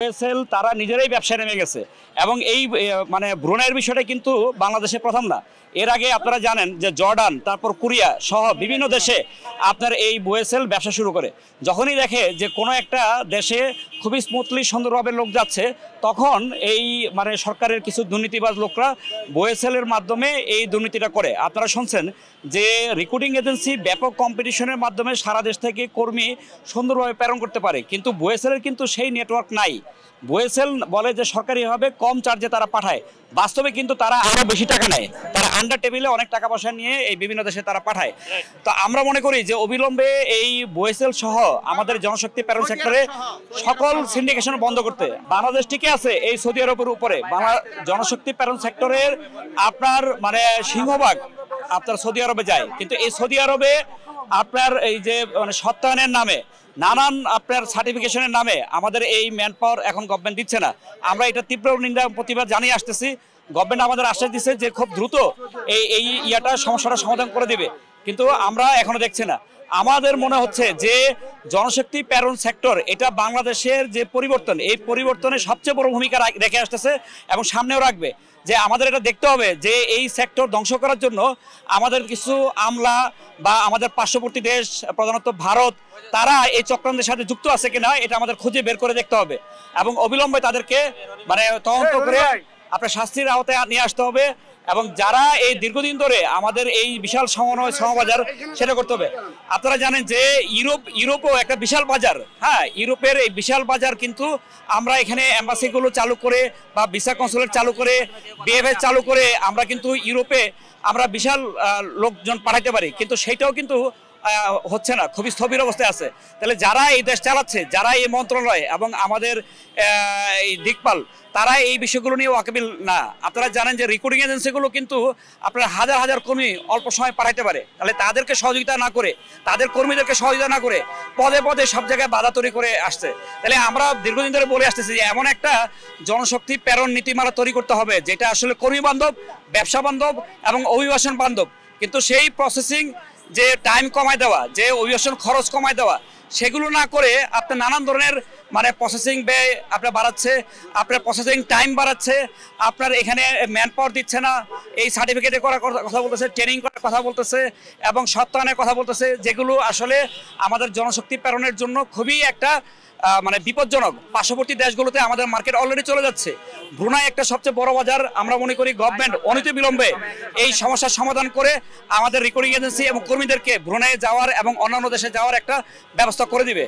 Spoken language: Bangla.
ওয়েসেল তারা নিজেরাই ব্যবসায় নেমে গেছে এবং এই মানে ব্রুনাইয়ের বিষয়টা কিন্তু বাংলাদেশে প্রথম না। এর আগে আপনারা জানেন যে জর্ডান, তারপর কোরিয়া সহ বিভিন্ন দেশে আপনার এই ওয়েসেল ব্যবসা শুরু করে। যখনই দেখে যে কোনো একটা দেশে খুবই স্মুথলি সুন্দরভাবে লোক যাচ্ছে, তখন এই মানে সরকারের কিছু দুর্নীতিবাজ লোকরা ওয়েসেলের মাধ্যমে এই দুর্নীতিটা করে। আপনারা শুনছেন যে রিক্রুটিং এজেন্সি ব্যাপক কম্পিটিশনের মাধ্যমে সারা দেশ থেকে কর্মী সুন্দরভাবে প্রেরণ করতে পারে, কিন্তু ওয়েসেলের কিন্তু সেই নেটওয়ার্ক নাই। ওয়েসেল বলে যে সরকারিভাবে কম চার্জে তারা পাঠায়, বাস্তবে কিন্তু তারা আরও বেশি টাকা নেয়। তারা আন্ডার টেবিলে অনেক টাকা পয়সা নিয়ে এই বিভিন্ন দেশে তারা পাঠায়। তো আমরা মনে করি যে অবিলম্বে এই ওয়েসেল সহ আমাদের জনশক্তি প্রেরণ সেক্টরে সকল সিন্ডিকেশন বন্ধ করতে। বাংলাদেশ টিকে আছে এই সৌদি আরবের উপরে। জনশক্তি প্রেরণ সেক্টরের আপনার মানে সিংহভাগ আপনার সৌদি আরবে যায়, কিন্তু এই সৌদি আরবে আপনার এই যে মানে সত্যায়নের নামে নানান আপনার সার্টিফিকেশনের নামে আমাদের এই ম্যান পাওয়ার এখন গভর্নমেন্ট দিচ্ছে না। আমরা এটা তীব্র নিন্দা প্রতিবাদ জানিয়ে আসতেছি। গভর্নমেন্ট আমাদের আশ্বাস দিচ্ছে যে খুব দ্রুত এই সমস্যাটা সমাধান করে দিবে, কিন্তু আমরা এখনো দেখছি না। আমাদের মনে হচ্ছে যে জনশক্তি প্রেরণ সেক্টর এটা বাংলাদেশের যে পরিবর্তন, এই পরিবর্তনে সবচেয়ে বড় ভূমিকা রেখে আসতেছে এবং সামনেও রাখবে। যে আমাদের এটা দেখতে হবে যে এই সেক্টর ধ্বংস করার জন্য আমাদের কিছু আমলা বা আমাদের পার্শ্ববর্তী দেশ, প্রধানত ভারত, তারা এই চক্রান্তের সাথে যুক্ত আছে কিনা এটা আমাদের খুঁজে বের করে দেখতে হবে এবং অবিলম্বে তাদেরকে মানে তদন্ত করে আপনার শাস্তির আওতায় নিয়ে আসতে হবে। এবং যারা এই দীর্ঘদিন ধরে আমাদের এই বিশাল শ্রমবাজার সেটা করতে হবে। আপনারা জানেন যে ইউরোপও একটা বিশাল বাজার। হ্যাঁ, ইউরোপের এই বিশাল বাজার কিন্তু আমরা এখানে এম্বাসিগুলো চালু করে বা ভিসা কনসুলেট চালু করে বিএফএস চালু করে আমরা কিন্তু ইউরোপে আমরা বিশাল লোকজন পাঠাইতে পারি, কিন্তু সেইটাও কিন্তু হচ্ছে না, খুবই স্থবির অবস্থায় আছে। তাহলে যারা এই দেশ চালাচ্ছে, যারা এই মন্ত্রণালয় এবং আমাদের এই দিকপাল, তারা এই বিষয়গুলো নিয়ে ওয়াকিবিল না। আপনারা জানেন যে রিক্রুটিং এজেন্সিগুলো কিন্তু আপনার হাজার হাজার কর্মী অল্প সময় পাঠাইতে পারে। তাহলে তাদেরকে সহযোগিতা না করে, তাদের কর্মীদেরকে সহযোগিতা না করে পদে পদে সব জায়গায় বাধা তৈরি করে আসছে। তাহলে আমরা দীর্ঘদিন ধরে বলে আসতেছি যে এমন একটা জনশক্তি প্রেরণ নীতিমালা তৈরি করতে হবে যেটা আসলে কর্মী বান্ধব, ব্যবসা বান্ধব এবং অভিবাসন বান্ধব। কিন্তু সেই প্রসেসিং যে টাইম কমায় দেওয়া, যে অভিবাসন খরচ কমায় দেওয়া, সেগুলো না করে আপনার নানান ধরনের মানে প্রসেসিং ব্যয় আপনার বাড়াচ্ছে, আপনার প্রসেসিং টাইম বাড়াচ্ছে, আপনার এখানে ম্যান পাওয়ার দিচ্ছে না, এই সার্টিফিকেটে করার কথা বলতেছে, ট্রেনিং করার কথা বলতেছে এবং সত্যায়নের কথা বলতেছে, যেগুলো আসলে আমাদের জনশক্তি প্রেরণের জন্য খুবই একটা মানে বিপজ্জনক। পার্শ্ববর্তী দেশগুলোতে আমাদের মার্কেট অলরেডি চলে যাচ্ছে। ব্রুনাই একটা সবচেয়ে বড় বাজার। আমরা মনে করি গভর্নমেন্ট অনতিবিলম্বে এই সমস্যার সমাধান করে আমাদের রিক্রুটিং এজেন্সি এবং কর্মীদেরকে ব্রুনাইয়ে যাওয়ার এবং অন্যান্য দেশে যাওয়ার একটা ব্যবস্থা করে দিবে।